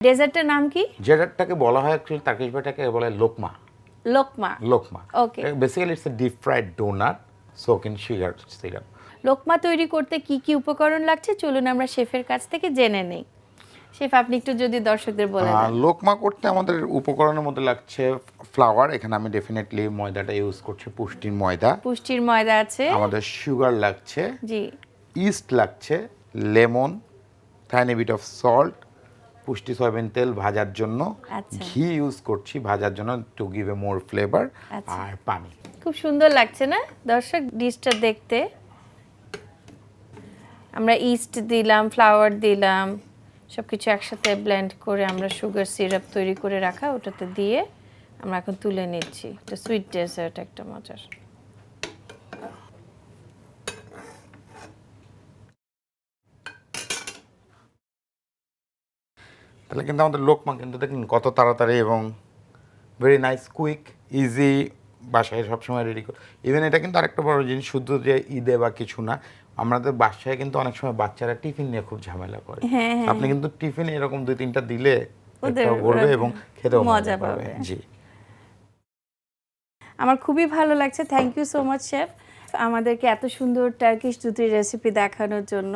ডেজার্টের নাম কি? যেটাকে বলা হয় অ্যাকচুয়ালি টার্কিশ বাটাকে বলে lokma. Lokma. Lokma. Okay. Basically it's a deep fried donut soak in sugar syrup. Lokma তৈরি করতে কি কি উপকরণ লাগছে চলুন আমরা শেফের কাছ থেকে জেনে নেই। শেফ আপনি একটু যদি দর্শকদের বলে দেন। লোকমা করতে আমাদের উপকরণের মধ্যে লাগছে ফ্লাওয়ার, এখানে আমি ডেফিনেটলি ময়দাটা ইউজ করছি, পুষ্টির ময়দা। পুষ্টির ময়দা আছে। আমাদের সুগার লাগছে, জি। ইস্ট লাগছে, lemon, tiny bit of salt, Pushti soybean তেল ভাজার জন্য, আচ্ছা। ঘি ইউজ করছি ভাজার জন্য to give a more flavour, আচ্ছা। আর পানি। খুব সুন্দর লাগছে না দর্শক ডিশটা দেখতে? আমরা ইস্ট দিলাম, ফ্লাওয়ার দিলাম, সবকিছু একসাথে ব্লেন্ড করে আমরা সুগার সিরাপ তৈরি করে রাখা ওটাতে দিয়ে আমরা এখন তুলে নিচ্ছি। এটা সুইট ডেজার্ট একটা মজার। তাহলে কিন্তু আমাদের লোকমা কিন্তু দেখুন কত তাড়াতাড়ি এবং ভেরি নাইস, কুইক, ইজি, বাসায় সবসময় রেডি করে। ইভেন এটা কিন্তু আরেকটা বড় জিনিস, শুধু যে ঈদে বা কিছু না, আমাদের বাসায় কিন্তু অনেক সময় বাচ্চারা টিফিন নিয়ে খুব ঝামেলা করে। হ্যাঁ, হ্যাঁ। আপনি কিন্তু টিফিনে এরকম 2-3টা দিলে ওদের পেটটাও ভরবে এবং খেতেও মজা মজা পাবে। পাবে। জি, আমার খুবই ভালো লাগছে। Thank you so much chef আমাদেরকে এত সুন্দর টার্কিশ দুধের রেসিপি দেখানোর জন্য।